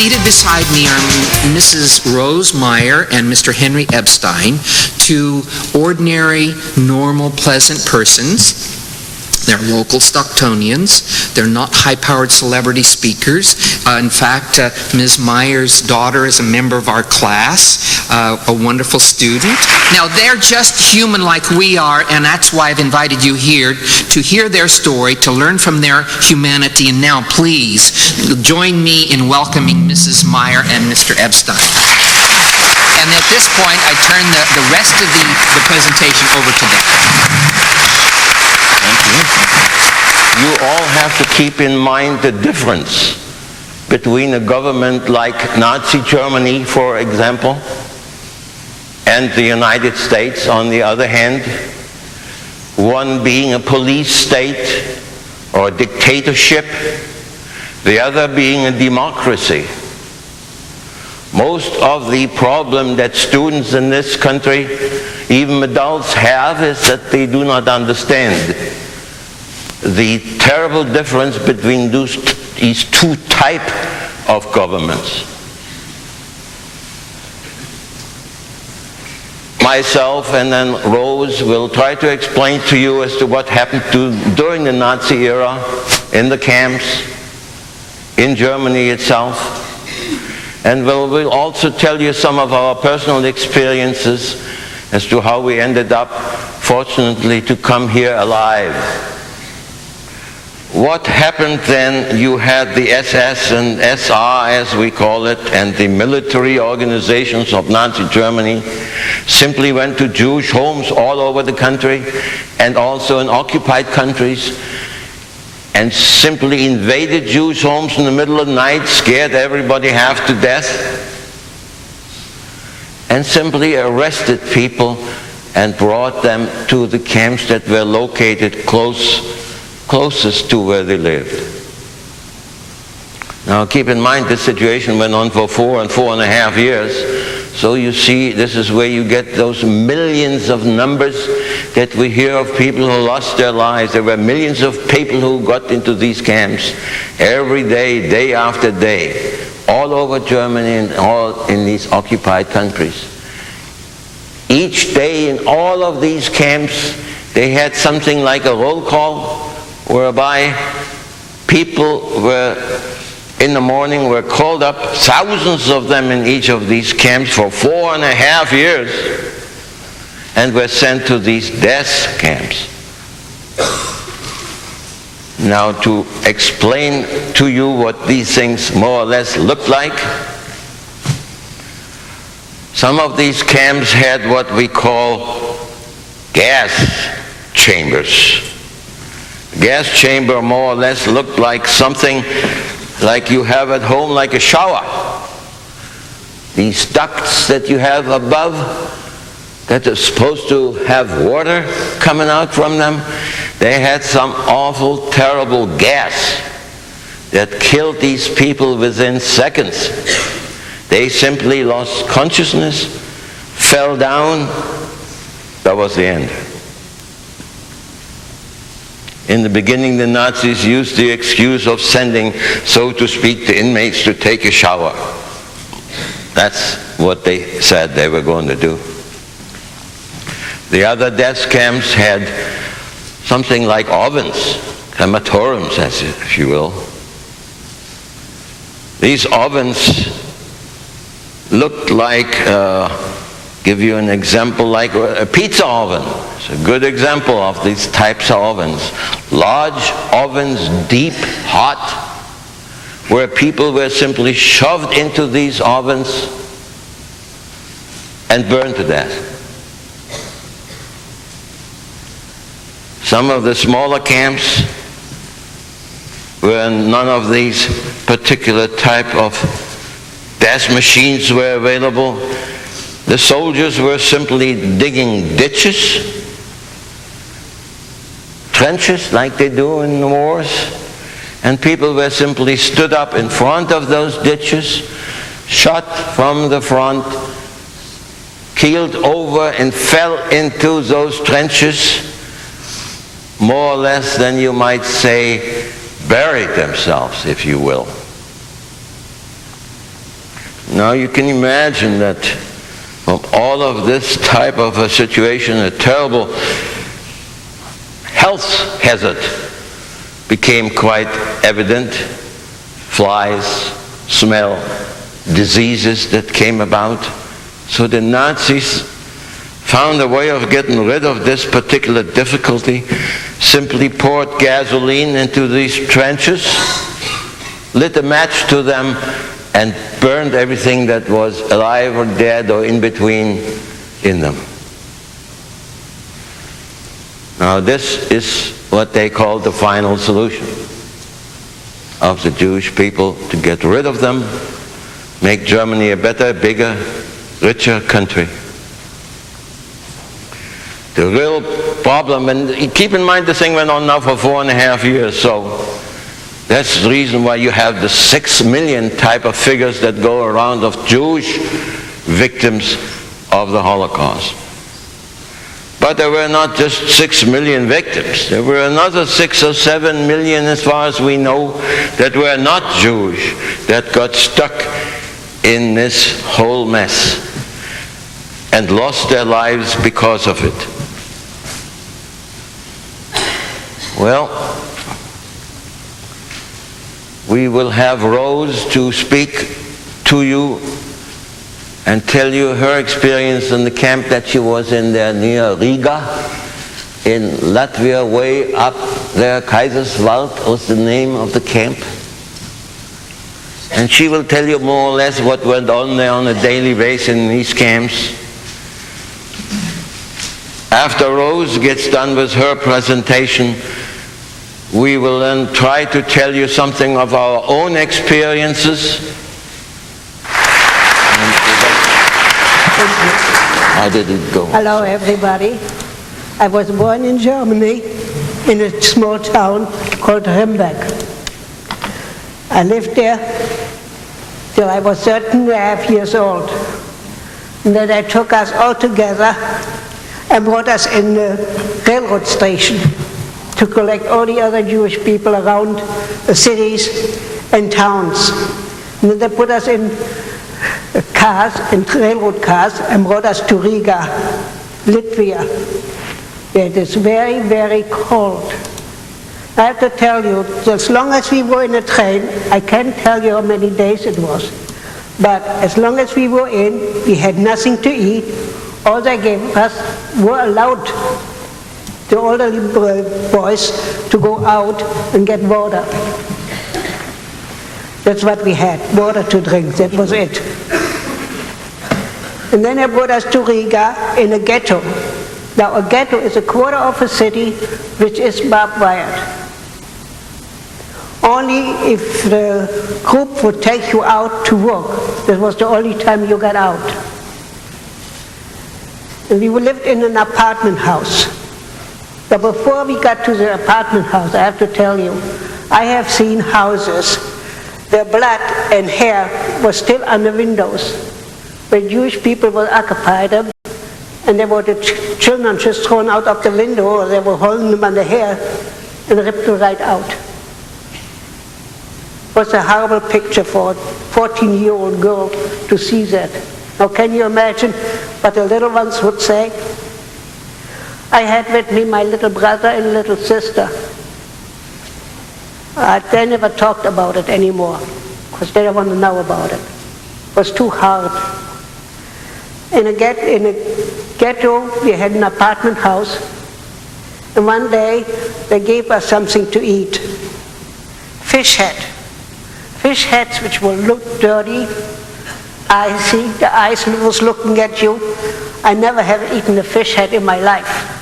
Seated beside me are Mrs. Rose Meyer and Mr. Henry Ebstein, two ordinary, normal, pleasant persons. They're local Stocktonians. They're not high-powered celebrity speakers. In fact, Ms. Meyer's daughter is a member of our class, a wonderful student. Now, they're just human like we are, and that's why I've invited you here to hear their story, to learn from their humanity. And now, please, join me in welcoming Mrs. Meyer and Mr. Ebstein. And at this point, I turn the rest of the presentation over to them. You all have to keep in mind the difference between a government like Nazi Germany, for example, and the United States, on the other hand, one being a police state or a dictatorship, the other being a democracy. Most of the problem that students in this country, even adults, have is that they do not understand the terrible difference between these two types of governments. Myself and then Rose will try to explain to you as to what happened during the Nazi era in the camps, in Germany itself. And we'll also tell you some of our personal experiences as to how we ended up, fortunately, to come here alive. What happened then? You had the SS and SR, as we call it, and the military organizations of Nazi Germany simply went to Jewish homes all over the country and also in occupied countries and simply invaded Jewish homes in the middle of the night, scared everybody half to death, and simply arrested people and brought them to the camps that were located closest to where they lived. Now keep in mind this situation went on for 4 and 4.5 years. So you see, this is where you get those millions of numbers that we hear of people who lost their lives. There were millions of people who got into these camps every day, day after day, all over Germany and all in these occupied countries. Each day in all of these camps, they had something like a roll call, whereby people in the morning were called up, thousands of them in each of these camps for 4.5 years, and were sent to these death camps. Now, to explain to you what these things more or less look like, some of these camps had what we call gas chambers. Gas chamber more or less looked like something like you have at home, like a shower. These ducts that you have above that are supposed to have water coming out from them, they had some awful, terrible gas that killed these people within seconds. They simply lost consciousness, fell down. That was the end. In the beginning, the Nazis used the excuse of sending, so to speak, the inmates to take a shower. That's what they said they were going to do. The other death camps had something like ovens, crematoriums, if you will. These ovens looked like, give you an example, like a pizza oven. It's a good example of these types of ovens. Large ovens, deep, hot, where people were simply shoved into these ovens and burned to death. Some of the smaller camps, where none of these particular type of death machines were available, the soldiers were simply digging ditches, trenches like they do in the wars, and people were simply stood up in front of those ditches, shot from the front, keeled over and fell into those trenches, more or less than you might say buried themselves, if you will. Now you can imagine that from all of this type of a situation, a terrible health hazard became quite evident. Flies, smell, diseases that came about. So the Nazis found a way of getting rid of this particular difficulty, simply poured gasoline into these trenches, lit a match to them, and burned everything that was alive or dead or in between in them. Now this is what they call the final solution of the Jewish people, to get rid of them, make Germany a better, bigger, richer country. The real problem, and keep in mind this thing went on now for 4.5 years, so that's the reason why you have the 6 million type of figures that go around of Jewish victims of the Holocaust. But there were not just 6 million victims. There were another 6 or 7 million, as far as we know, that were not Jewish, that got stuck in this whole mess and lost their lives because of it. Well, we will have Rose to speak to you and tell you her experience in the camp that she was in there near Riga, in Latvia, way up there. Kaiserswald was the name of the camp. And she will tell you more or less what went on there on a daily basis in these camps. After Rose gets done with her presentation, we will then try to tell you something of our own experiences. How did it go? Hello, everybody. I was born in Germany, in a small town called Rimberg. I lived there till I was 13.5 years old. And then they took us all together and brought us in the railroad station to collect all the other Jewish people around the cities and towns. And then they put us in cars, in railroad cars, and brought us to Riga, Latvia. It is very, very cold. I have to tell you, as long as we were in a train, I can't tell you how many days it was, but as long as we were in, we had nothing to eat. All they gave us were allowed the older boys to go out and get water. That's what we had, water to drink, that was it. And then they brought us to Riga in a ghetto. Now a ghetto is a quarter of a city which is barbed wired. Only if the group would take you out to work, that was the only time you got out. And we lived in an apartment house. But before we got to the apartment house, I have to tell you, I have seen houses where blood and hair was still on the windows, where Jewish people would occupy them, and there were the children just thrown out of the window, or they were holding them on the hair and ripped them right out. It was a horrible picture for a 14-year-old girl to see that. Now can you imagine what the little ones would say? I had with me my little brother and little sister. They never talked about it anymore, because they didn't want to know about it. It was too hard. In a ghetto, we had an apartment house, and one day they gave us something to eat. Fish heads which will look dirty, icy, the ice was looking at you. I never have eaten a fish head in my life.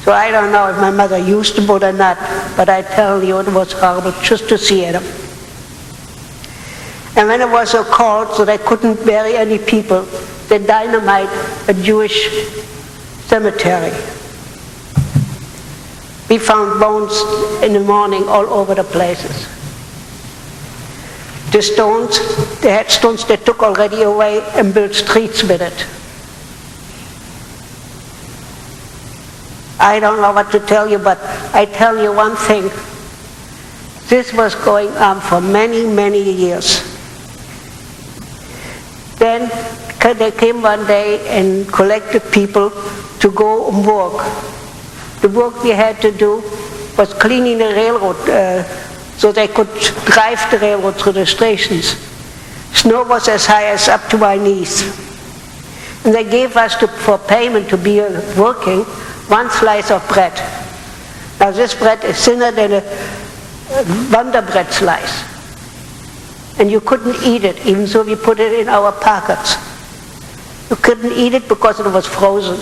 So I don't know if my mother used them or not, but I tell you it was horrible just to see them. And when it was so cold so they couldn't bury any people, they dynamite a Jewish cemetery. We found bones in the morning all over the places. The stones, the headstones they took already away and built streets with it. I don't know what to tell you, but I tell you one thing. This was going on for many, many years. Then they came one day and collected people to go and work. The work we had to do was cleaning the railroad so they could drive the railroad through the stations. Snow was as high as up to our knees. And they gave us for payment to be working 1 slice of bread. Now this bread is thinner than a Wonder Bread slice. And you couldn't eat it, even though we put it in our pockets. You couldn't eat it because it was frozen.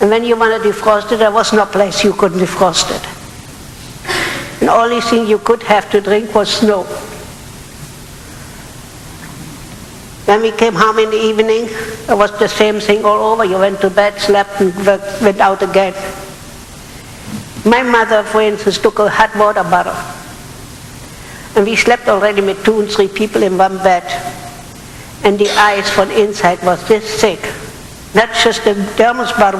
And when you wanted to defrost it, there was no place you could defrost it. And the only thing you could have to drink was snow. When we came home in the evening, it was the same thing all over. You went to bed, slept, and went out again. My mother, for instance, took a hot water bottle. And we slept already with 2 and 3 people in one bed. And the ice from inside was this thick. Not just the thermos bottle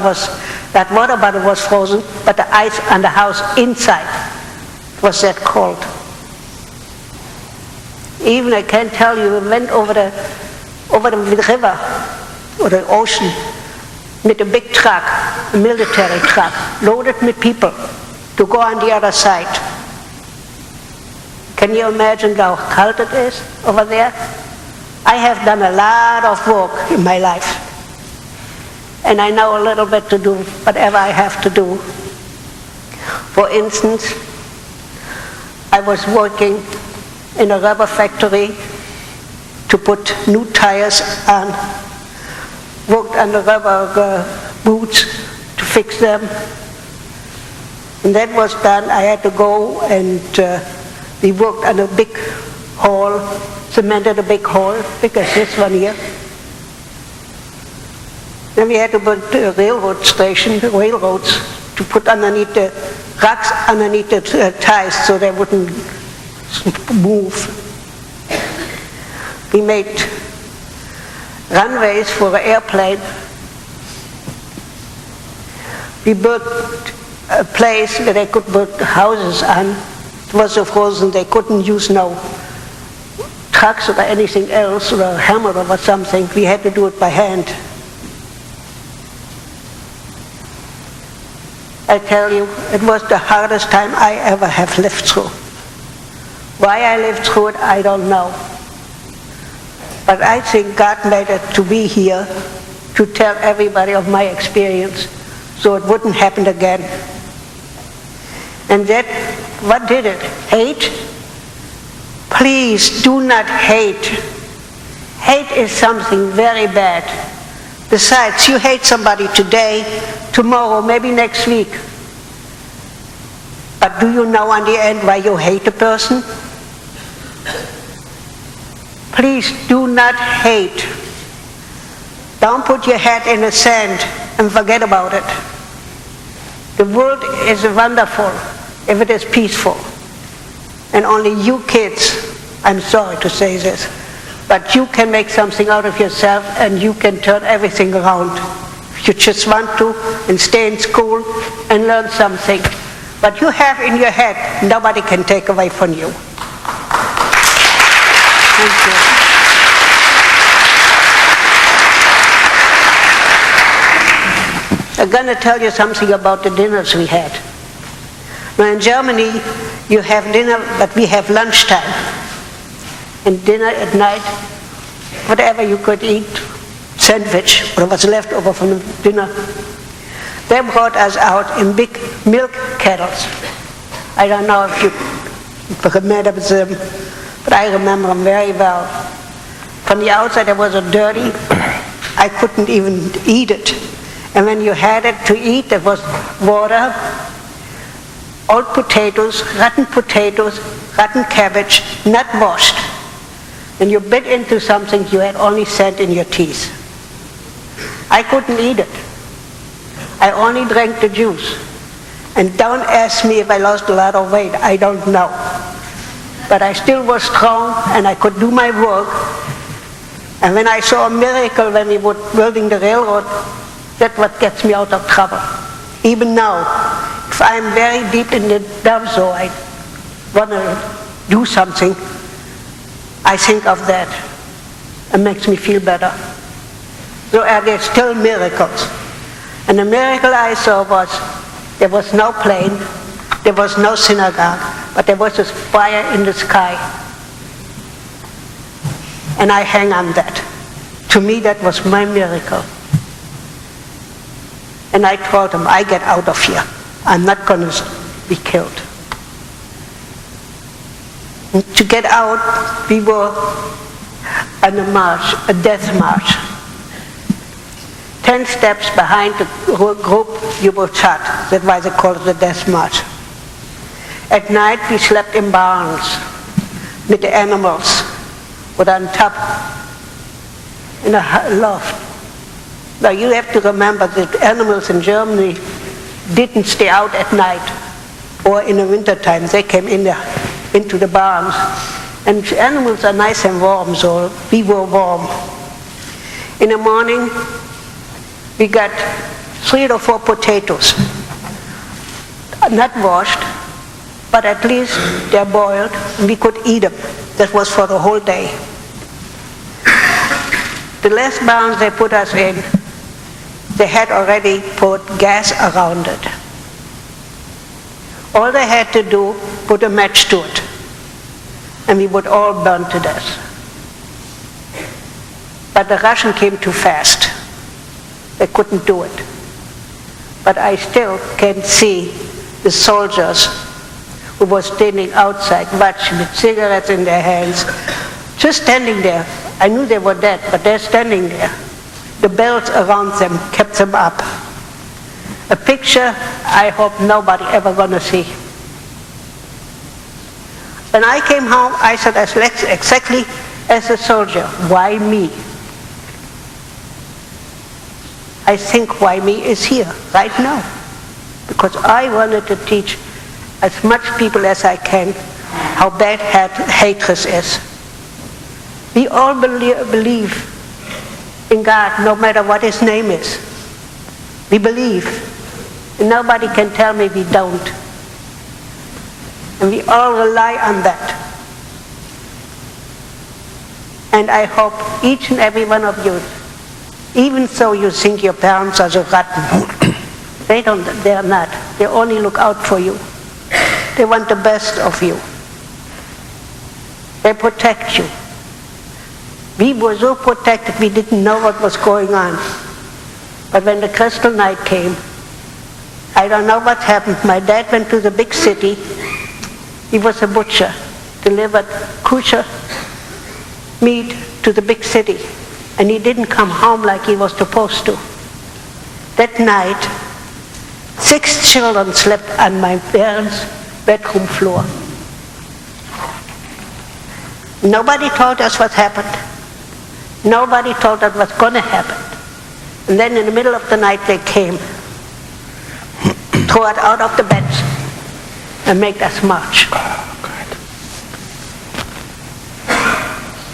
that water bottle was frozen, but the ice on the house inside was that cold. Even I can't tell you, we went over the river or the ocean with a big truck, a military truck, loaded with people to go on the other side. Can you imagine how cold it is over there? I have done a lot of work in my life. And I know a little bit to do whatever I have to do. For instance, I was working in a rubber factory to put new tires on, worked on the rubber boots to fix them. And that was done. I had to go and we worked on a big hall, cemented a big hall, big as this one here. Then we had to build a railroad station, railroads, to put underneath the racks, underneath the ties so they wouldn't move. We made runways for an airplane. We built a place where they could build houses on. It was so frozen they couldn't use no trucks or anything else, or a hammer or something. We had to do it by hand. I tell you, it was the hardest time I ever have lived through. Why I lived through it, I don't know. But I think God made it to be here to tell everybody of my experience so it wouldn't happen again. And that, what did it? Hate? Please do not hate. Hate is something very bad. Besides, you hate somebody today, tomorrow, maybe next week. But do you know in the end why you hate a person? Please do not hate. Don't put your head in the sand and forget about it. The world is wonderful if it is peaceful. And only you kids, I'm sorry to say this, but you can make something out of yourself and you can turn everything around. If you just want to and stay in school and learn something. What you have in your head, nobody can take away from you. Thank you. I'm going to tell you something about the dinners we had. Now in Germany, you have dinner, but we have lunchtime. And dinner at night, whatever you could eat, sandwich, what was left over from the dinner. They brought us out in big milk kettles. I don't know if you remember them, but I remember them very well. From the outside it was so dirty, I couldn't even eat it. And when you had it to eat, there was water, old potatoes, rotten cabbage, not washed. And you bit into something you had only sand in your teeth. I couldn't eat it. I only drank the juice. And don't ask me if I lost a lot of weight, I don't know. But I still was strong and I could do my work. And when I saw a miracle when we were building the railroad, that's what gets me out of trouble. Even now, if I'm very deep in the dump, so I want to do something, I think of that. and makes me feel better. So are there still miracles? And the miracle I saw was, there was no plane, there was no synagogue, but there was this fire in the sky. And I hang on that. To me, that was my miracle. And I told him, I get out of here. I'm not going to be killed. And to get out, we were on a march, a death march. 10 steps behind the group, you were shot. That's why they call it the death march. At night, we slept in barns with the animals, but on top, in a loft. Now you have to remember that animals in Germany didn't stay out at night or in the winter time. They came into the barns. And animals are nice and warm, so we were warm. In the morning, we got 3 or 4 potatoes, not washed, but at least they're boiled, and we could eat them. That was for the whole day. The last barns they put us in, they had already put gas around it. All they had to do, put a match to it, and we would all burn to death. But the Russian came too fast. They couldn't do it. But I still can see the soldiers who were standing outside watching with cigarettes in their hands, just standing there. I knew they were dead, but they're standing there. The bells around them kept them up. A picture I hope nobody ever gonna see. When I came home, I said exactly as a soldier, why me? I think why me is here, right now. Because I wanted to teach as much people as I can how bad hatred is. We all believe in God, no matter what his name is. We believe. And nobody can tell me we don't. And we all rely on that. And I hope each and every one of you, even though you think your parents are so rotten, they're not. They only look out for you. They want the best of you. They protect you. We were so protected we didn't know what was going on. But when the Crystal Night came, I don't know what happened. My dad went to the big city. He was a butcher, delivered kosher meat to the big city. And he didn't come home like he was supposed to. That night, 6 children slept on my parents' bedroom floor. Nobody told us what happened. Nobody told us what's going to happen. And then in the middle of the night they came, threw us out of the beds, and made us march.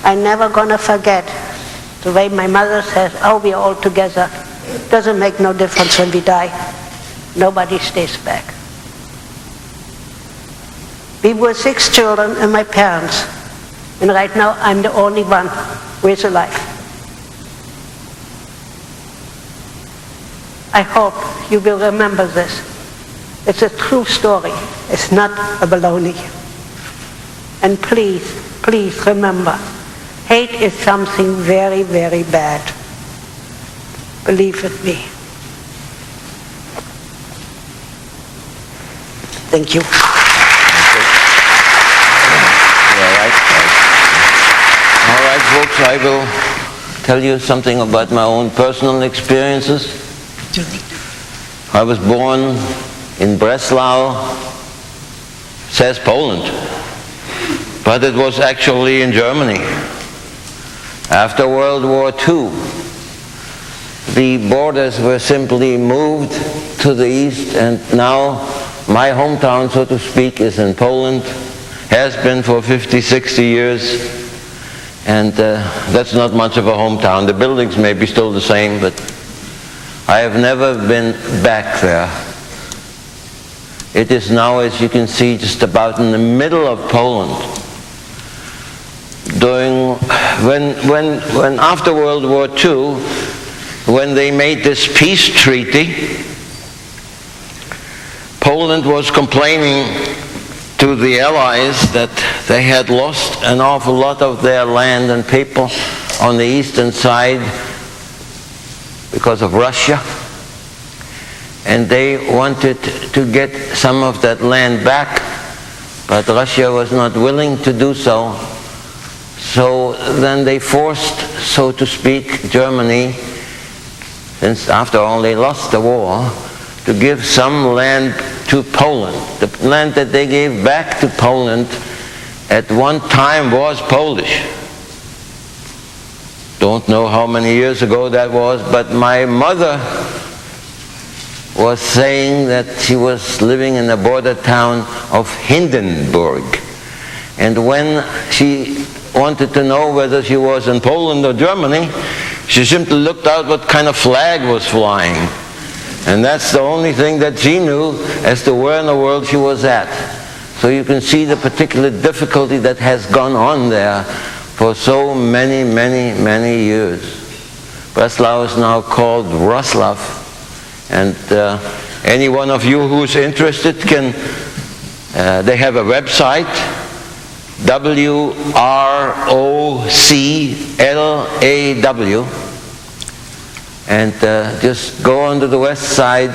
I'm never going to forget the way my mother says, oh, we're all together. Doesn't make no difference when we die. Nobody stays back. We were 6 children and my parents. And right now I'm the only one who is alive. I hope you will remember this. It's a true story. It's not a baloney. And please, please remember, hate is something very, very bad. Believe with me. Thank you. All right, folks, I will tell you something about my own personal experiences. I was born in Breslau, says Poland, but it was actually in Germany. After World War II, the borders were simply moved to the east, and now my hometown, so to speak, is in Poland, has been for 50, 60 years, and that's not much of a hometown. The buildings may be still the same, but I have never been back there. It is now, as you can see, just about in the middle of Poland, doing when after World War II, when they made this peace treaty, Poland was complaining to the Allies that they had lost an awful lot of their land and people on the eastern side because of Russia, and they wanted to get some of that land back, but Russia was not willing to do so. So then they forced, so to speak, Germany, since after all they lost the war, to give some land to Poland. The land that they gave back to Poland at one time was Polish. Don't know how many years ago that was, but my mother was saying that she was living in the border town of Hindenburg. And when she wanted to know whether she was in Poland or Germany, she simply looked out what kind of flag was flying. And that's the only thing that she knew as to where in the world she was at. So you can see the particular difficulty that has gone on there for so many, many, many years. Breslau is now called Wrocław. And any one of you who's interested can, they have a website, WROCLAW. And just go onto the west side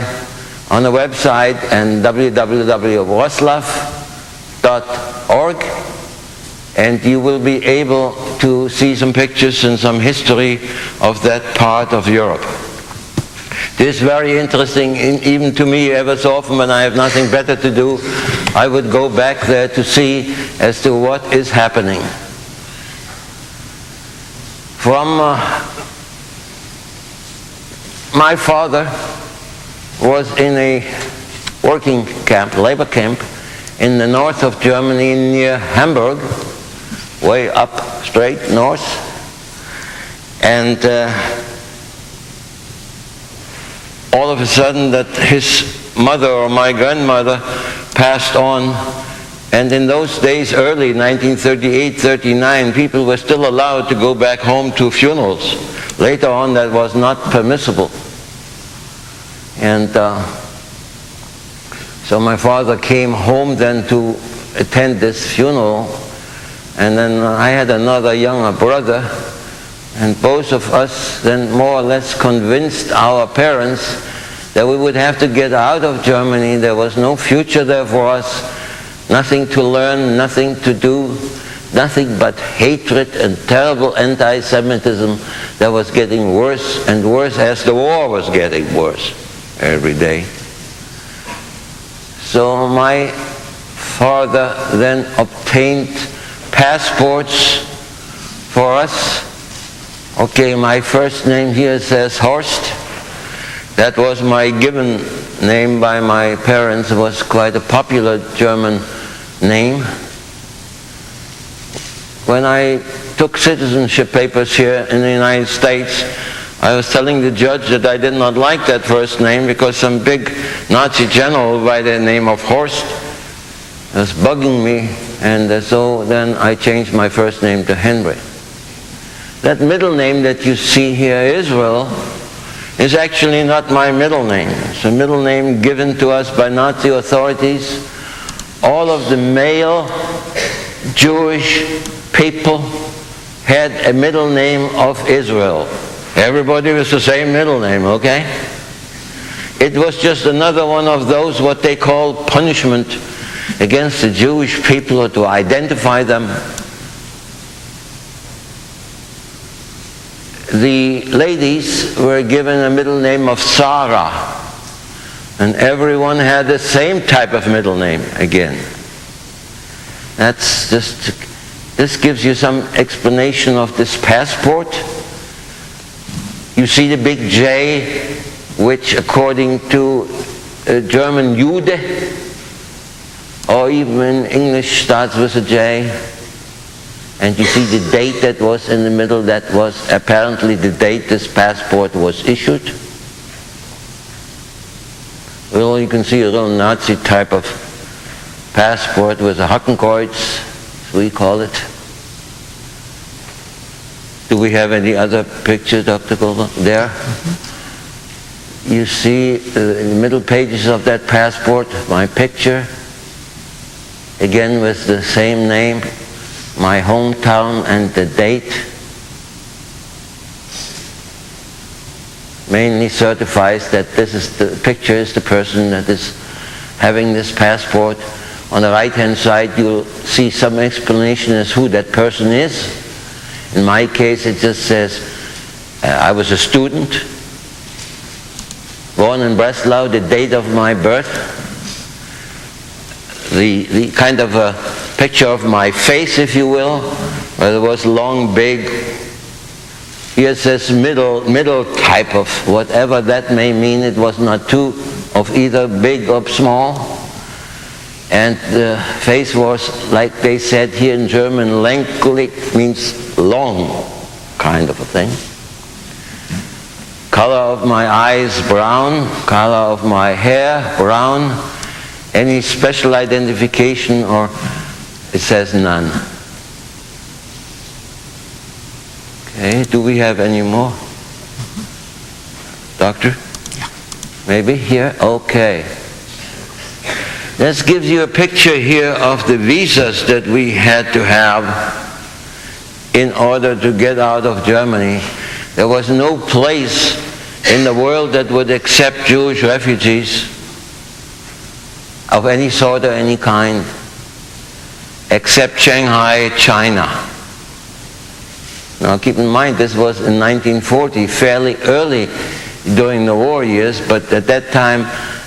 on the website and www.wrocław.org, and you will be able to see some pictures and some history of that part of Europe. This is very interesting, even to me. Ever so often when I have nothing better to do, I would go back there to see as to what is happening. From my father was in a working camp, labor camp, in the north of Germany near Hamburg, way up straight north. And all of a sudden that his mother or my grandmother passed on. And in those days, early 1938-39, people were still allowed to go back home to funerals. Later on, that was not permissible. And so my father came home then to attend this funeral. And then I had another younger brother. And both of us then more or less convinced our parents that we would have to get out of Germany. There was no future there for us. Nothing to learn, nothing to do, nothing but hatred and terrible anti-Semitism that was getting worse and worse as the war was getting worse every day. So my father then obtained passports for us. Okay, my first name here says Horst. That was my given name by my parents. It was quite a popular German name. When I took citizenship papers here in the United States, I was telling the judge that I did not like that first name because some big Nazi general by the name of Horst was bugging me, and so then I changed my first name to Henry. That middle name that you see here, Israel, is actually not my middle name. It's a middle name given to us by Nazi authorities. All of the male Jewish people had a middle name of Israel. Everybody was the same middle name, okay? It was just another one of those what they call punishment against the Jewish people, or to identify them. The ladies were given a middle name of Sarah, and everyone had the same type of middle name again. That's just, this gives you some explanation of this passport. You see the big J, which according to German Jude, or even in English starts with a J. And you see the date that was in the middle. That was apparently the date this passport was issued. Well, you can see a little Nazi type of passport with a Hakenkreuz, as we call it. Do we have any other picture, Dr. Goldberg? There? You see in the middle pages of that passport, my picture, again with the same name, my hometown and the date. Mainly certifies that this is the picture is the person that is having this passport. On the right-hand side, you'll see some explanation as who that person is. In my case, it just says, I was a student, born in Breslau, the date of my birth, the kind of a picture of my face, if you will, where there was long, big, here it says middle type of whatever that may mean. It was not too of either big or small. And the face was, like they said here in German, länglich, means long, kind of a thing. Color of my eyes, brown. Color of my hair, brown. Any special identification, or it says none. Okay, do we have any more? Doctor? Yeah. Maybe here? Okay. This gives you a picture here of the visas that we had to have in order to get out of Germany. There was no place in the world that would accept Jewish refugees of any sort or any kind, except Shanghai, China. Now keep in mind, this was in 1940, fairly early during the war years, but at that time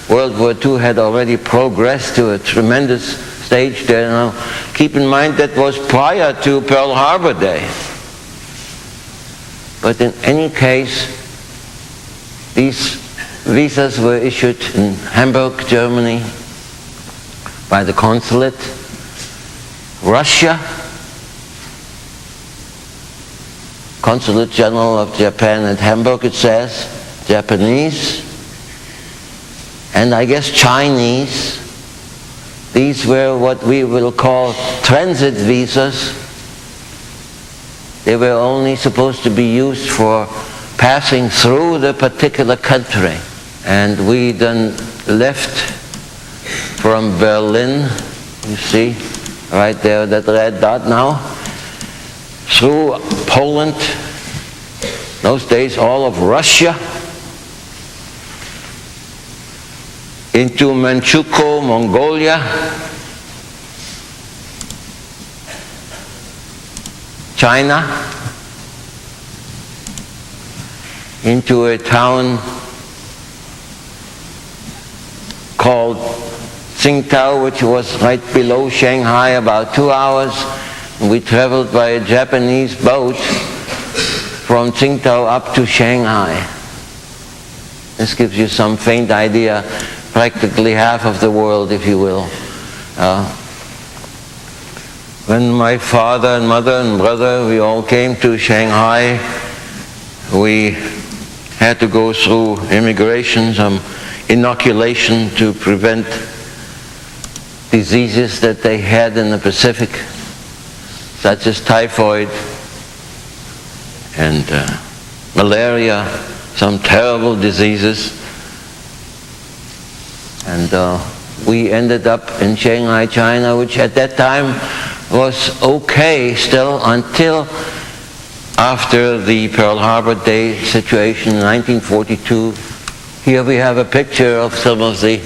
World War II had already progressed to a tremendous stage there. Now keep in mind that was prior to Pearl Harbor Day. But in any case, these visas were issued in Hamburg, Germany, by the consulate. Russia, Consulate General of Japan at Hamburg, it says, Japanese, and I guess Chinese. These were what we will call transit visas. They were only supposed to be used for passing through the particular country. And we then left from Berlin, you see, right there, that red dot now, through Poland, those days all of Russia, into Manchukuo, Mongolia, China, into a town called Tsingtao, which was right below Shanghai, about 2 hours. We traveled by a Japanese boat from Tsingtao up to Shanghai. This gives you some faint idea, practically half of the world, if you will. When my father and mother and brother, we all came to Shanghai, we had to go through immigration, some inoculation to prevent diseases that they had in the Pacific, such as typhoid and malaria, some terrible diseases. And we ended up in Shanghai, China, which at that time was okay still until after the Pearl Harbor Day situation in 1942. Here we have a picture of some of the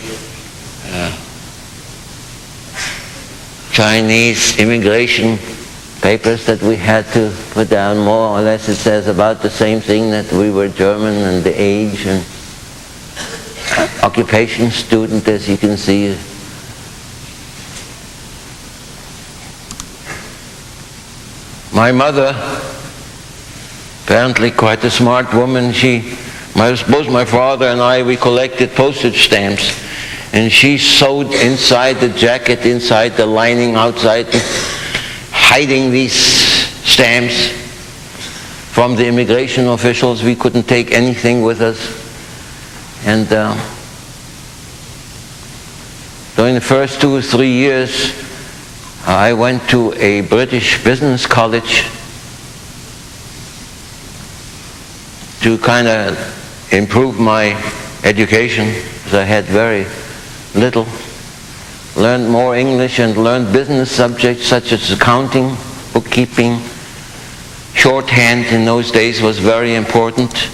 Chinese immigration papers that we had to put down. More or less it says about the same thing, that we were German and the age and occupation student, as you can see. My mother, apparently quite a smart woman, both my father and I, we collected postage stamps, and she sewed inside the jacket, inside the lining, outside, hiding these stamps from the immigration officials. We couldn't take anything with us. And during the first 2 or 3 years, I went to a British business college to kind of improve my education, because I had very little. Learned more English and learned business subjects such as accounting, bookkeeping. Shorthand in those days was very important.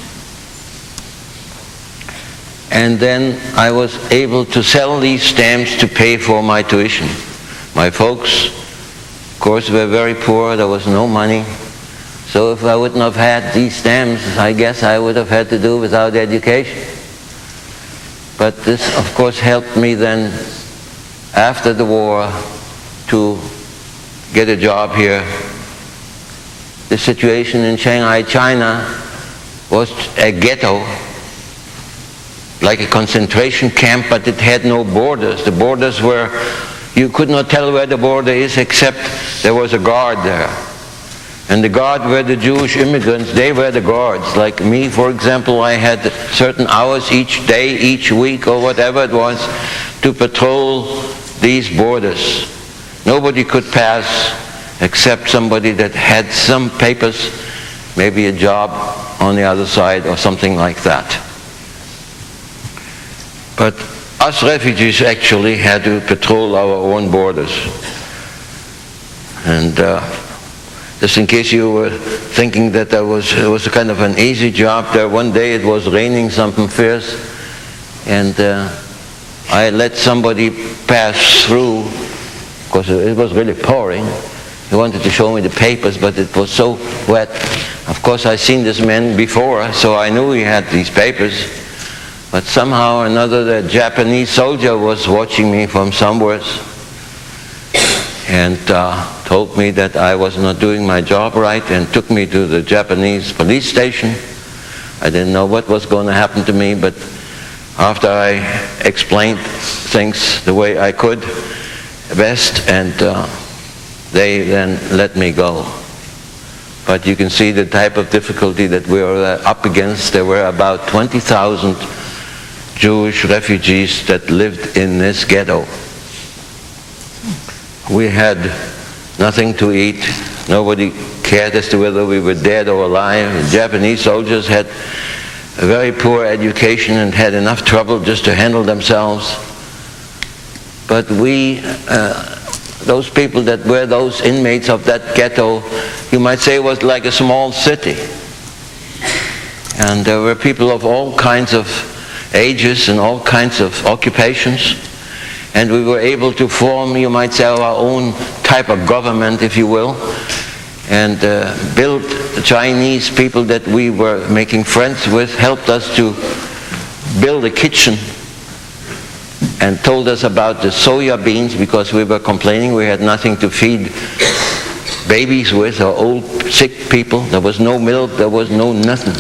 And then I was able to sell these stamps to pay for my tuition. My folks, of course, were very poor. There was no money. So if I wouldn't have had these stamps, I guess I would have had to do without education. But this, of course, helped me then, after the war, to get a job here. The situation in Shanghai, China, was a ghetto, like a concentration camp, but it had no borders. The borders were, you could not tell where the border is except there was a guard there. And the guard were the Jewish immigrants. They were the guards. Like me, for example, I had certain hours each day, each week, or whatever it was, to patrol these borders. Nobody could pass except somebody that had some papers, maybe a job on the other side or something like that. But us refugees actually had to patrol our own borders. And just in case you were thinking that it was a kind of an easy job there, one day it was raining something fierce, and I let somebody pass through, because it was really pouring. He wanted to show me the papers, but it was so wet. Of course, I'd seen this man before, so I knew he had these papers. But somehow or another, the Japanese soldier was watching me from somewhere and told me that I was not doing my job right and took me to the Japanese police station. I didn't know what was going to happen to me, but after I explained things the way I could best, and they then let me go. But you can see the type of difficulty that we were up against. There were about 20,000 Jewish refugees that lived in this ghetto. We had nothing to eat. Nobody cared as to whether we were dead or alive. The Japanese soldiers had a very poor education and had enough trouble just to handle themselves. But we, those people that were those inmates of that ghetto, you might say was like a small city. And there were people of all kinds of ages and all kinds of occupations. And we were able to form, you might say, our own type of government, if you will, and build the Chinese people that we were making friends with, helped us to build a kitchen and told us about the soya beans, because we were complaining we had nothing to feed babies with or old sick people. There was no milk, there was no nothing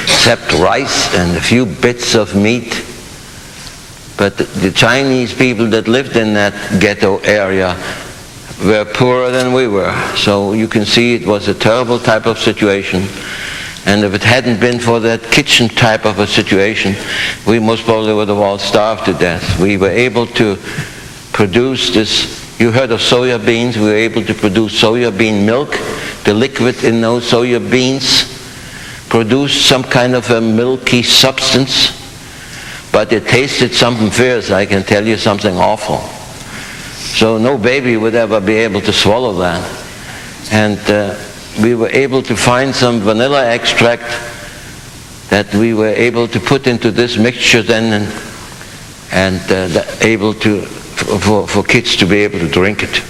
except rice and a few bits of meat. But the Chinese people that lived in that ghetto area were poorer than we were. So you can see it was a terrible type of situation. And if it hadn't been for that kitchen type of a situation, we most probably would have all starved to death. We were able to produce this, you heard of soya beans, we were able to produce soya bean milk. The liquid in those soya beans produced some kind of a milky substance, but it tasted something fierce. I can tell you, something awful. So no baby would ever be able to swallow that. And we were able to find some vanilla extract that we were able to put into this mixture then, and able to, for kids to be able to drink it.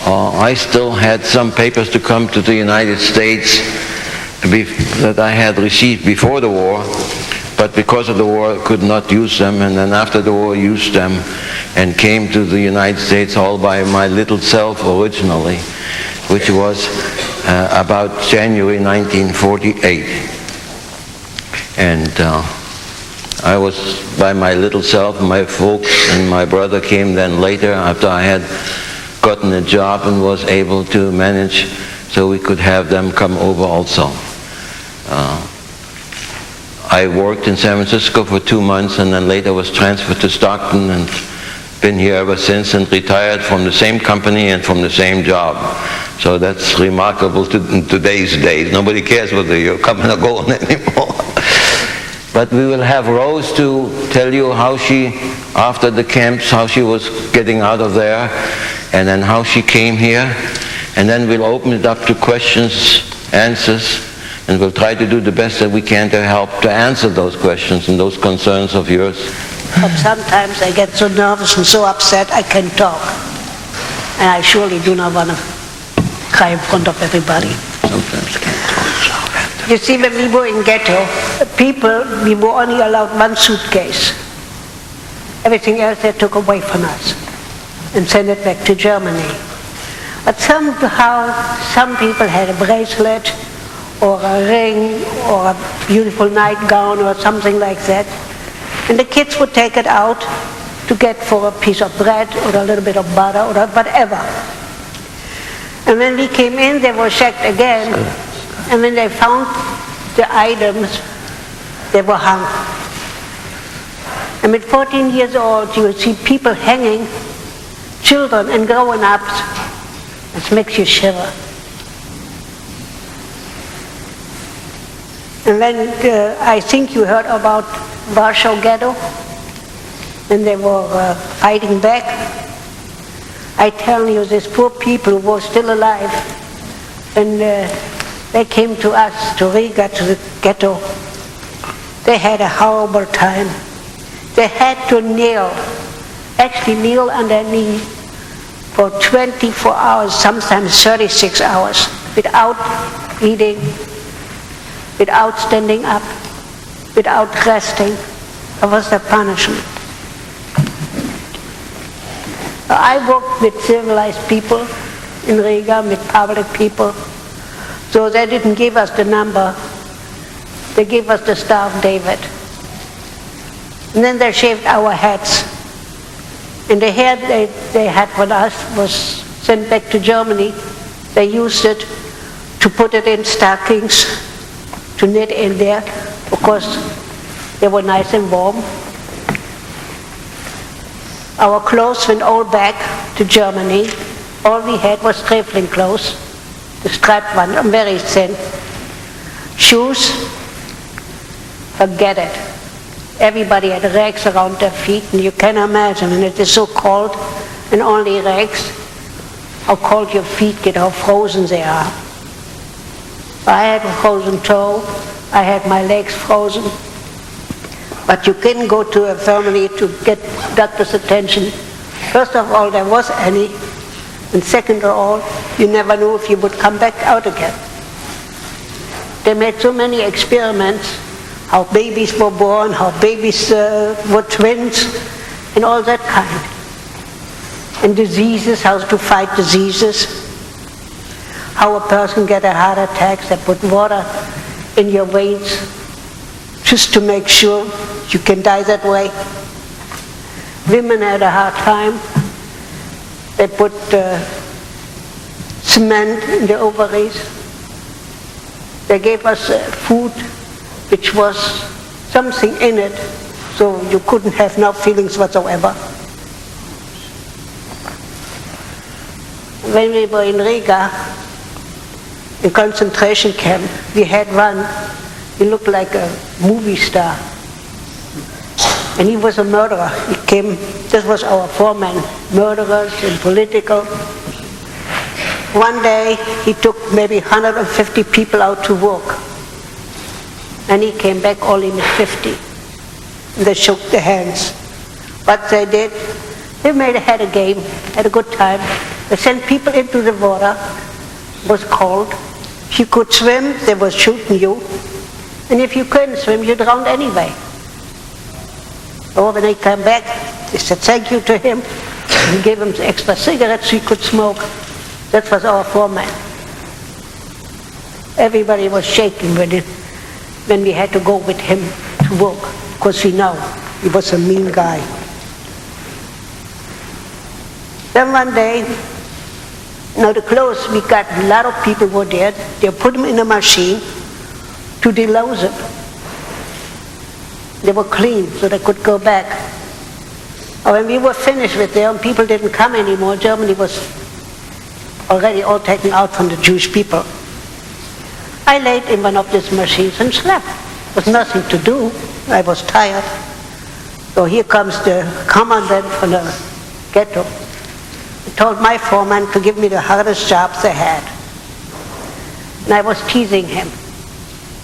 I still had some papers to come to the United States that I had received before the war, but because of the war I could not use them, and then after the war used them and came to the United States all by my little self originally, which was about January 1948. And I was by my little self. My folks and my brother came then later after I had gotten a job and was able to manage so we could have them come over also. I worked in San Francisco for 2 months and then later was transferred to Stockton, and been here ever since and retired from the same company and from the same job. So that's remarkable in today's days. Nobody cares whether you're coming or going anymore. But we will have Rose to tell you how she, after the camps, how she was getting out of there, and then how she came here. And then we'll open it up to questions, answers, and we'll try to do the best that we can to help to answer those questions and those concerns of yours. But sometimes I get so nervous and so upset I can't talk. And I surely do not want to cry in front of everybody. Sometimes can't talk. You see, when we were in ghetto, we were only allowed one suitcase. Everything else they took away from us and sent it back to Germany. But somehow, some people had a bracelet or a ring or a beautiful nightgown or something like that. And the kids would take it out to get for a piece of bread or a little bit of butter or whatever. And when we came in, they were checked again. And when they found the items, they were hung. And with 14 years old, you would see people hanging, children and grown-ups. It makes you shiver. And then I think you heard about Warsaw Ghetto, and they were fighting back. I tell you, these poor people who were still alive, and they came to us, to Riga, to the ghetto. They had a horrible time. They had to kneel underneath for 24 hours, sometimes 36 hours, without eating, without standing up, without resting. That was the punishment. I worked with civilized people in Riga, with public people, so they didn't give us the number. They gave us the Star of David. And then they shaved our heads. And the hair they had for us was sent back to Germany. They used it to put it in stockings, to knit in there, because they were nice and warm. Our clothes went all back to Germany. All we had was traveling clothes, the striped one, very thin. Shoes, forget it. Everybody had rags around their feet, and you can imagine, and it is so cold, and only rags, how cold your feet get, how frozen they are. I had a frozen toe, I had my legs frozen, but you couldn't go to a infirmary to get doctor's attention. First of all, there was any, and second of all, you never knew if you would come back out again. They made so many experiments, how babies were born, how babies were twins, and all that kind. And diseases, how to fight diseases, how a person get a heart attack. They put water in your veins just to make sure you can die that way. Women had a hard time. They put cement in the ovaries. They gave us food which was something in it, so you couldn't have no feelings whatsoever. When we were in Riga, in concentration camp, we had one, he looked like a movie star. And he was a murderer. He came, this was our foreman, murderers and political. One day, he took maybe 150 people out to work. And he came back only with 50. And they shook their hands. What they did, they had a game, had a good time. They sent people into the water. It was cold. If you could swim, they were shooting you. And if you couldn't swim, you drowned anyway. So when they came back, they said thank you to him. And gave him extra cigarettes he could smoke. That was our foreman. Everybody was shaking with it when we had to go with him to work, because we know he was a mean guy. Then one day, the clothes we got, a lot of people were there. They put them in a machine to delose them. They were clean, so they could go back. When we were finished with them, people didn't come anymore. Germany was already all taken out from the Jewish people. I laid in one of these machines and slept. There was nothing to do. I was tired. So here comes the commandant from the ghetto. He told my foreman to give me the hardest jobs they had. And I was teasing him,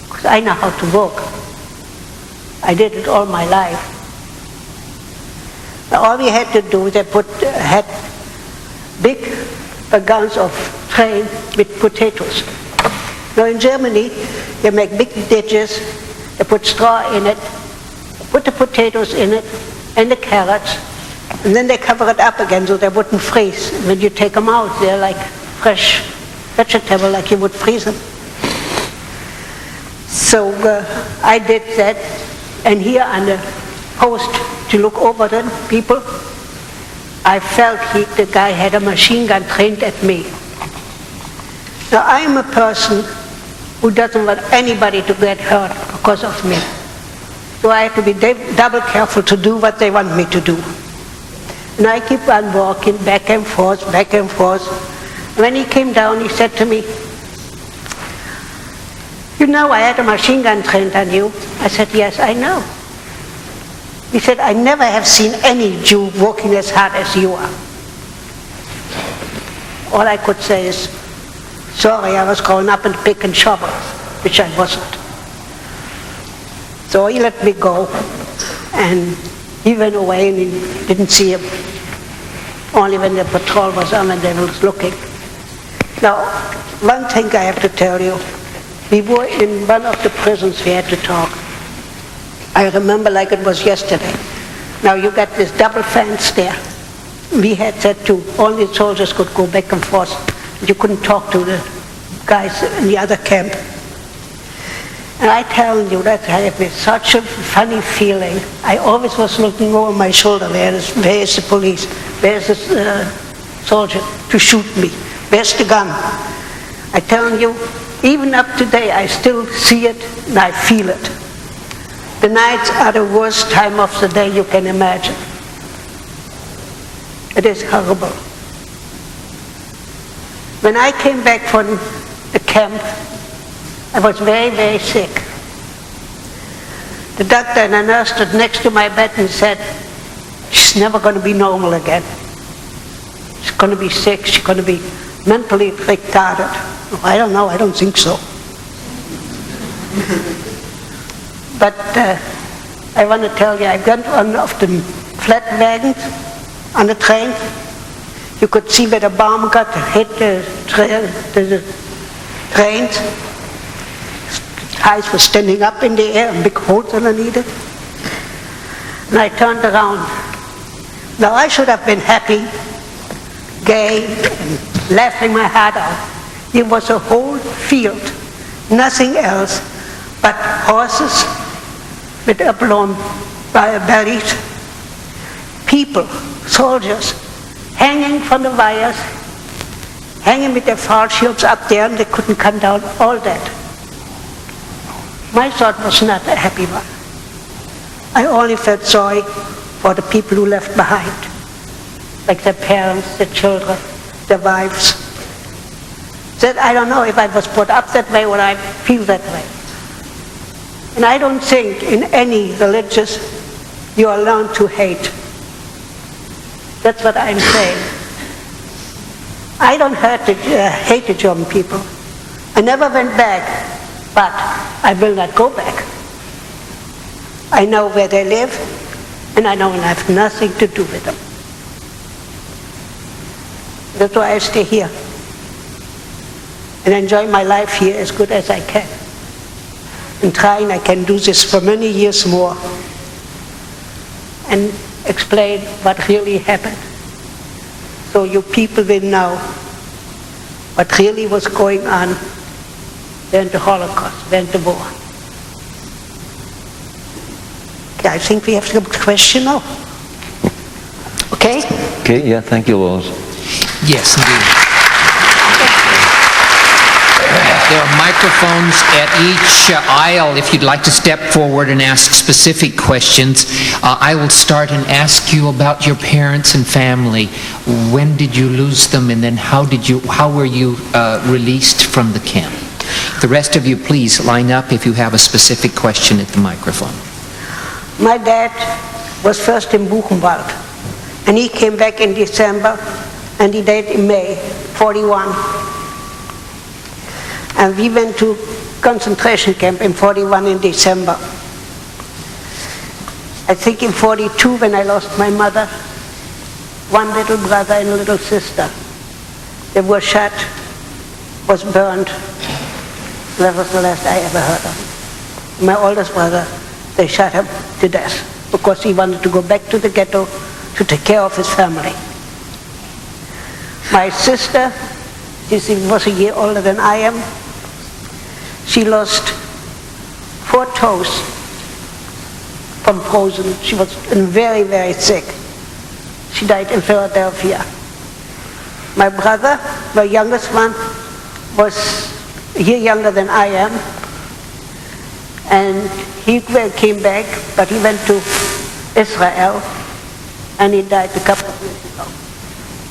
because I know how to work. I did it all my life. Now, all we had to do, they had big guns of train with potatoes. Now in Germany, they make big ditches, they put straw in it, put the potatoes in it, and the carrots, and then they cover it up again so they wouldn't freeze. When you take them out, they're like fresh vegetable, like you would freeze them. So I did that, and here on the post to look over the people, I felt the guy had a machine gun trained at me. Now I am a person who doesn't want anybody to get hurt because of me. So I have to be double careful to do what they want me to do. And I keep on walking back and forth, back and forth. When he came down, he said to me, "You know I had a machine gun trained on you." I said, "Yes, I know." He said, "I never have seen any Jew working as hard as you are." All I could say is, sorry, I was growing up in pick and shovel, which I wasn't. So he let me go, and he went away and he didn't see him. Only when the patrol was on and they was looking. Now, one thing I have to tell you, we were in one of the prisons we had to talk. I remember like it was yesterday. Now you got this double fence there. We had said only soldiers could go back and forth. You couldn't talk to the guys in the other camp. And I tell you that I had such a funny feeling. I always was looking over my shoulder, where is the police? Where's the soldier to shoot me? Where's the gun? I tell you, even up today, I still see it and I feel it. The nights are the worst time of the day you can imagine. It is horrible. When I came back from the camp, I was very, very sick. The doctor and the nurse stood next to my bed and said, "She's never going to be normal again. She's going to be sick, she's going to be mentally retarded." Oh, I don't know, I don't think so. But I want to tell you, I got one of the flat wagons on the train. You could see where the bomb got hit the trains. Eyes were standing up in the air and big holes underneath it. And I turned around. Now I should have been happy, gay, and laughing my heart out. It was a whole field, nothing else but horses with upblown bellies, people, soldiers, hanging from the wires, hanging with their fall shields up there, and they couldn't come down, all that. My thought was not a happy one. I only felt sorry for the people who left behind, like their parents, their children, their wives. That I don't know if I was brought up that way or I feel that way. And I don't think in any religious you are learned to hate. That's what I'm saying. I don't hate the German people. I never went back, but I will not go back. I know where they live, and I know I have nothing to do with them. That's why I stay here and enjoy my life here as good as I can. And trying I can do this for many years more and explain what really happened. So you people will know what really was going on during the Holocaust, during the war. Okay, I think we have a question now. Okay? Okay, yeah, thank you, Rose. Yes, indeed. There are microphones at each aisle if you'd like to step forward and ask specific questions. I will start and ask you about your parents and family. When did you lose them, and then how were you released from the camp? The rest of you, please line up if you have a specific question at the microphone. My dad was first in Buchenwald, and he came back in December, and he died in May, 41. And we went to concentration camp in 41 in December. I think in 42, when I lost my mother, one little brother and a little sister, they were shot, was burned. That was the last I ever heard of him. My oldest brother, they shot him to death because he wanted to go back to the ghetto to take care of his family. My sister, she was a year older than I am. She lost 4 toes from frozen. She was very, very sick. She died in Philadelphia. My brother, the youngest one, was a year younger than I am. And he came back, but he went to Israel, and he died a couple of years ago.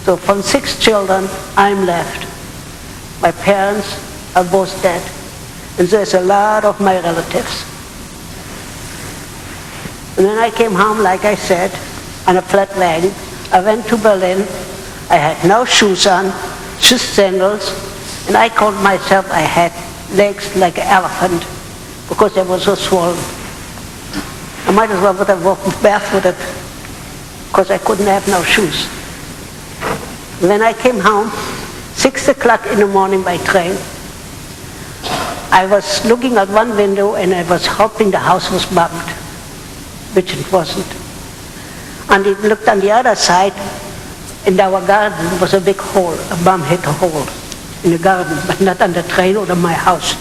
So from 6 children, I'm left. My parents are both dead, and there's a lot of my relatives. And then I came home, like I said, on a flat wagon. I went to Berlin. I had no shoes on, just sandals, and I called myself I had legs like an elephant because they were so swollen. I might as well would have walked barefooted because I couldn't have no shoes. When I came home, 6 o'clock in the morning by train, I was looking at one window and I was hoping the house was bombed, which it wasn't. And I looked on the other side, in our garden was a big hole, a bomb hit a hole in the garden, but not on the train or on my house.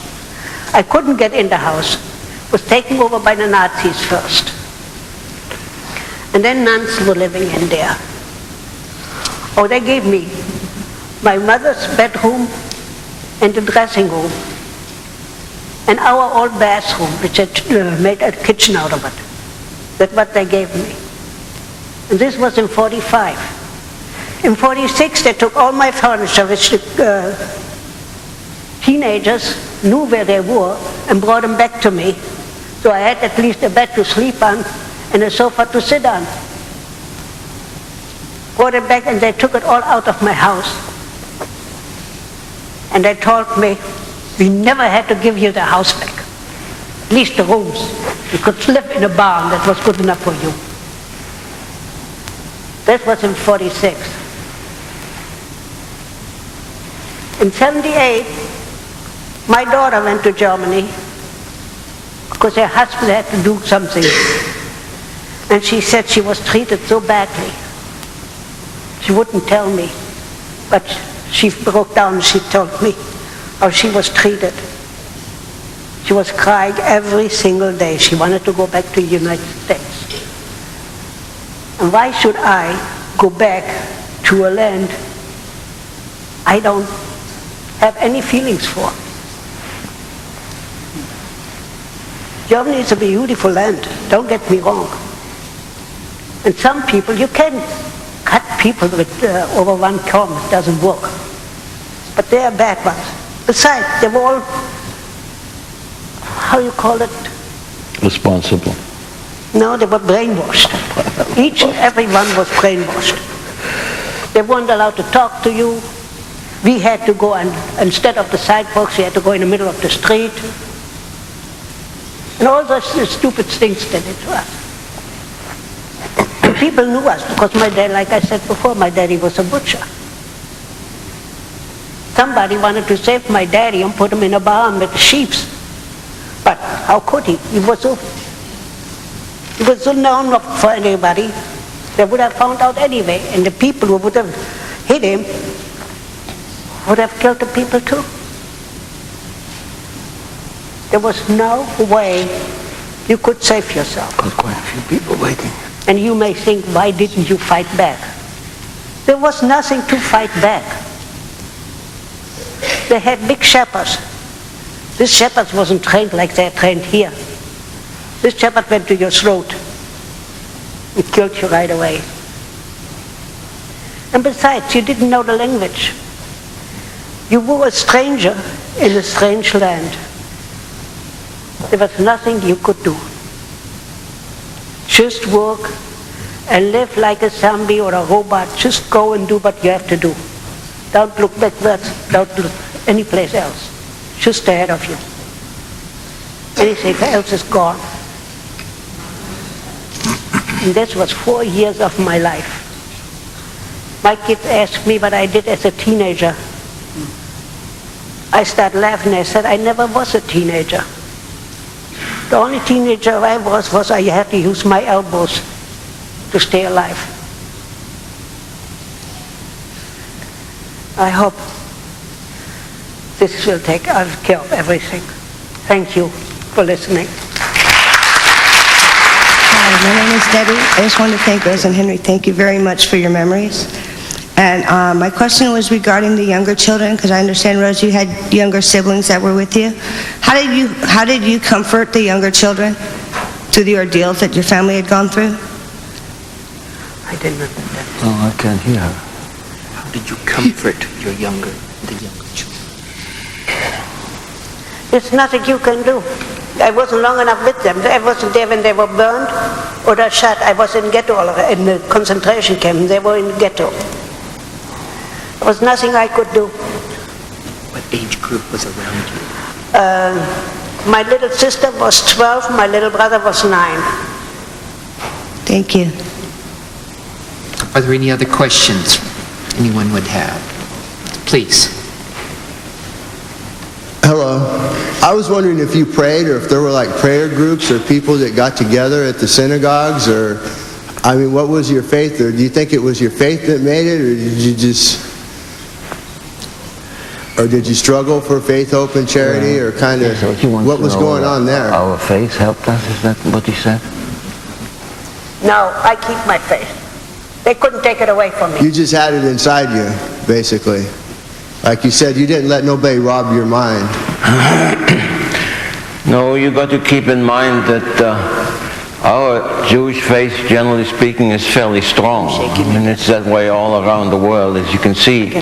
I couldn't get in the house. It was taken over by the Nazis first. And then nuns were living in there. Oh, they gave me my mother's bedroom and the dressing room and our old bathroom, which had made a kitchen out of it. That's what they gave me. And this was in 45. In 46, they took all my furniture, which the teenagers knew where they were, and brought them back to me. So I had at least a bed to sleep on and a sofa to sit on. Brought it back, and they took it all out of my house. And they told me, we never had to give you the house back, at least the rooms. You could live in a barn that was good enough for you. That was in 46. In 78, my daughter went to Germany because her husband had to do something. And she said she was treated so badly. She wouldn't tell me, but she broke down and she told me how she was treated. She was crying every single day. She wanted to go back to the United States. And why should I go back to a land I don't have any feelings for? Germany is a beautiful land, don't get me wrong. And some people, you can cut people with over one comb, it doesn't work. But they are bad ones. Besides, they were all, how you call it? Responsible. No, they were brainwashed. Each and every one was brainwashed. They weren't allowed to talk to you. We had to go, and instead of the sidewalks, we had to go in the middle of the street. And all those stupid things they did to us. And people knew us because my dad, like I said before, my daddy was a butcher. Somebody wanted to save my daddy and put him in a barn with sheep. But how could he? He was so known for anybody. They would have found out anyway, and the people who would have hit him would have killed the people too. There was no way you could save yourself. Got quite a few people waiting. And you may think, why didn't you fight back? There was nothing to fight back. They had big shepherds. This shepherd wasn't trained like they're trained here. This shepherd went to your throat and killed you right away. And besides, you didn't know the language. You were a stranger in a strange land. There was nothing you could do. Just work and live like a zombie or a robot. Just go and do what you have to do. Don't look backwards, don't look any place else. Just ahead of you. Anything else is gone. And this was 4 years of my life. My kids asked me what I did as a teenager. I started laughing. I said, I never was a teenager. The only teenager I was I had to use my elbows to stay alive. I hope this will take care of everything. Thank you for listening. Hi, my name is Debbie. I just wanted to thank Rose and Henry. Thank you very much for your memories. And my question was regarding the younger children, because I understand, Rose, you had younger siblings that were with you. How did you comfort the younger children through the ordeals that your family had gone through? I didn't understand. Oh, I can't hear her. How did you comfort the younger children? There's nothing you can do. I wasn't long enough with them. I wasn't there when they were burned or they shot. I was in ghetto, in the concentration camp. They were in ghetto. There was nothing I could do. What age group was around you? My little sister was 12, my little brother was 9. Thank you. Are there any other questions anyone would have? Please. Hello. I was wondering if you prayed, or if there were like prayer groups or people that got together at the synagogues, or, I mean, what was your faith? Or do you think it was your faith that made it, or did you struggle for faith, hope, and charity, or kind of what was going on there? Our faith helped us, is that what he said? No, I keep my faith. They couldn't take it away from me. You just had it inside you, basically. Like you said, you didn't let nobody rob your mind. No, you got to keep in mind that our Jewish faith, generally speaking, is fairly strong. And it's that way all around the world. As you can see,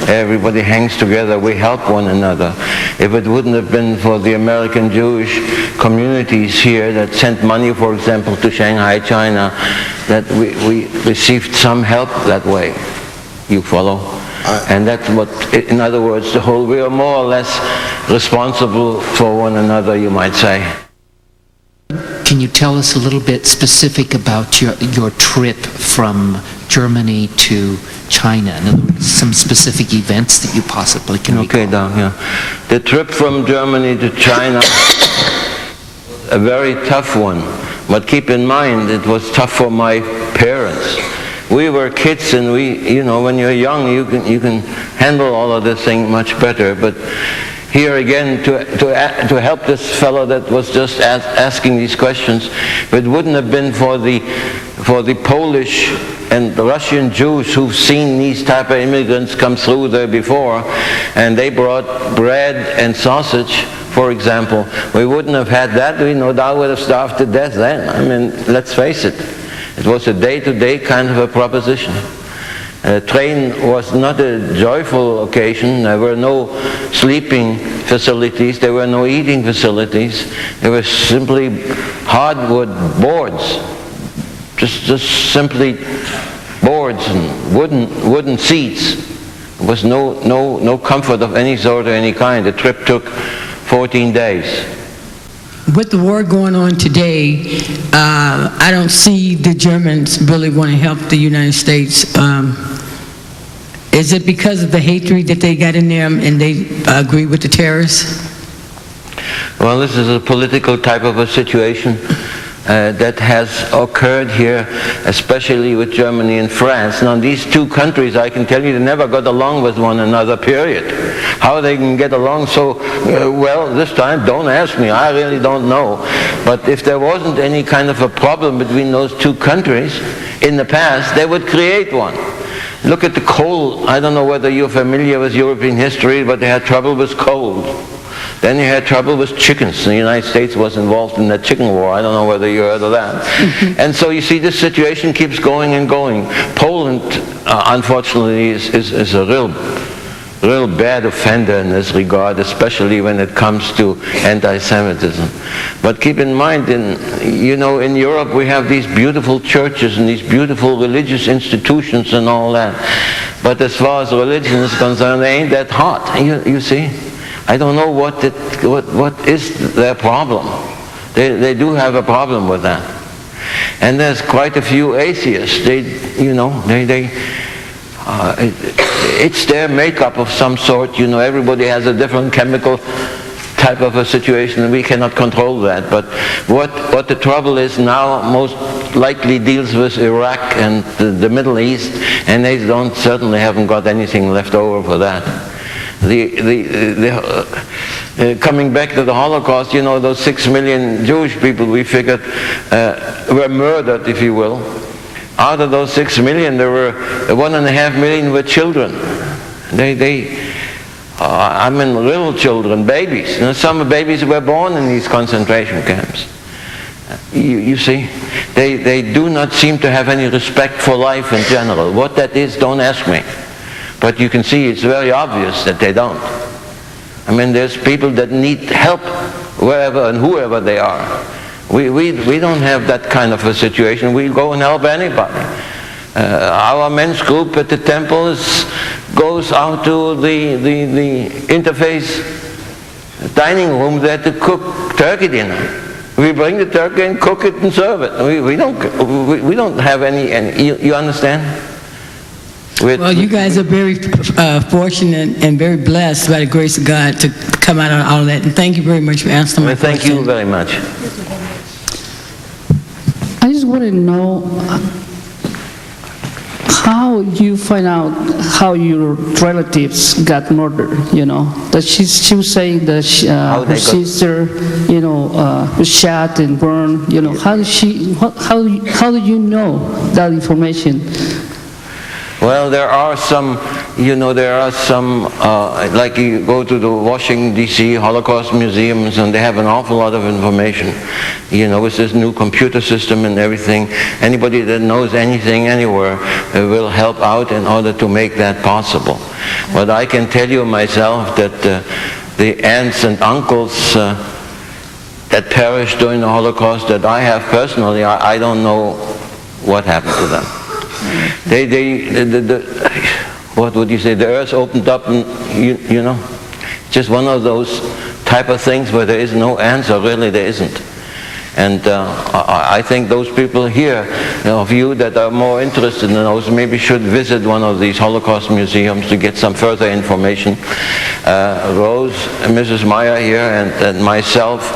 everybody hangs together. We help one another. If it wouldn't have been for the American Jewish communities here that sent money, for example, to Shanghai, China, that we received some help that way. You follow? And that's what, in other words, we are more or less responsible for one another, you might say. Can you tell us a little bit specific about your trip from Germany to China? In other words, some specific events that you possibly can recall. Okay, down here. The trip from Germany to China, a very tough one. But keep in mind, it was tough for my parents. We were kids, and when you're young, you can handle all of this thing much better. But here again, to help this fellow that was just asking these questions, if it wouldn't have been for the Polish and the Russian Jews who've seen these type of immigrants come through there before, and they brought bread and sausage, for example, we wouldn't have had that. We no doubt would have starved to death then. I mean, let's face it. It was a day-to-day kind of a proposition. The train was not a joyful occasion. There were no sleeping facilities. There were no eating facilities. There were simply hardwood boards. Just simply boards and wooden seats. There was no comfort of any sort or any kind. The trip took 14 days. With the war going on today, I don't see the Germans really want to help the United States. Is it because of the hatred that they got in them and they agree with the terrorists? Well, this is a political type of a situation that has occurred here, especially with Germany and France. Now, these two countries, I can tell you, they never got along with one another, period. How they can get along so well this time, don't ask me. I really don't know. But if there wasn't any kind of a problem between those two countries in the past, they would create one. Look at the coal. I don't know whether you're familiar with European history, but they had trouble with coal. Then you had trouble with chickens. The United States was involved in that chicken war. I don't know whether you heard of that. And so you see this situation keeps going and going. Poland, unfortunately, is a real bad offender in this regard, especially when it comes to anti-Semitism. But keep in mind, in Europe we have these beautiful churches and these beautiful religious institutions and all that. But as far as religion is concerned, they ain't that hot. You see? I don't know what is their problem. They do have a problem with that. And there's quite a few atheists. It's their makeup of some sort. Everybody has a different chemical type of a situation, and we cannot control that. But what the trouble is now most likely deals with Iraq and the Middle East, and they certainly haven't got anything left over for that. Coming back to the Holocaust, those 6 million Jewish people we figured were murdered, if you will. Out of those 6 million, there were 1.5 million were children. Little children, babies. Some babies were born in these concentration camps. You see, they do not seem to have any respect for life in general. What that is, don't ask me. But you can see it's very obvious that they don't. There's people that need help wherever and whoever they are. We don't have that kind of a situation. We go and help anybody. Our men's group at the temple goes out to the interface dining room there to cook turkey dinner. We bring the turkey and cook it and serve it. We don't have any you understand? Well, you guys are very fortunate and very blessed by the grace of God to come out of all of that. And thank you very much for answering my question. Thank you very much. I just want to know how you find out how your relatives got murdered. That she was saying that her sister, was shot and burned. How do you know that information? Well, there are some, like you go to the Washington, D.C. Holocaust museums, and they have an awful lot of information. With this new computer system and everything, anybody that knows anything anywhere will help out in order to make that possible. But I can tell you myself that the aunts and uncles that perished during the Holocaust that I have personally, I don't know what happened to them. What would you say? The earth opened up, and just one of those type of things where there is no answer. Really, there isn't. And I think those people here, of you that are more interested in those, maybe should visit one of these Holocaust museums to get some further information. Rose, Mrs. Meyer here, and myself,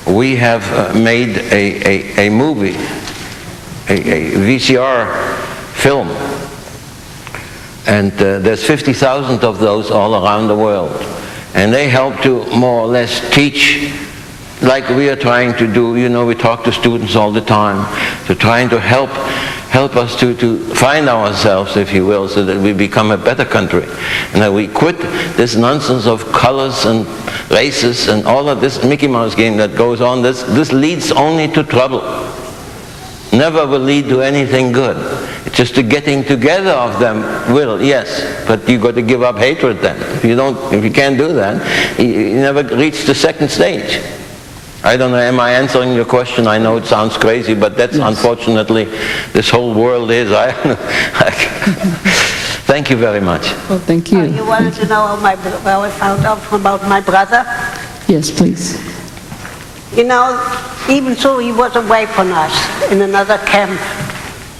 we have made a movie, a VCR film, and there's 50,000 of those all around the world, and they help to more or less teach, like we are trying to do. We talk to students all the time, to trying to help us to find ourselves, if you will, so that we become a better country, and that we quit this nonsense of colors and races and all of this Mickey Mouse game that goes on. This leads only to trouble. Never will lead to anything good. It's just the getting together of them will, yes, but you got to give up hatred then. If you can't do that, you never reach the second stage. I don't know, am I answering your question? I know it sounds crazy, but that's unfortunately this whole world is. Thank you very much. Oh, thank you. You wanted to know how I found out about my brother? Yes, please. Even so, he was away from us in another camp.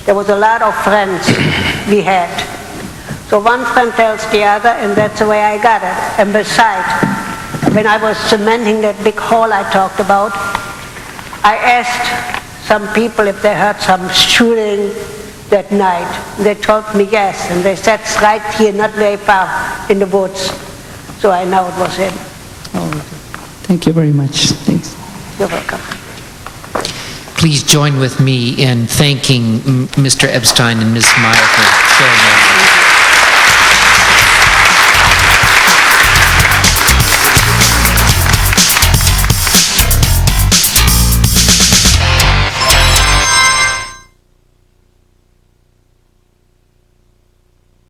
There was a lot of friends we had. So one friend tells the other, and that's the way I got it. And besides, when I was cementing that big hall I talked about, I asked some people if they heard some shooting that night. They told me yes, and they said it's right here, not very far in the woods. So I know it was him. Oh, thank you very much. Thanks. You're welcome. Please join with me in thanking Mr. Ebstein and Ms. Meyer for sharing their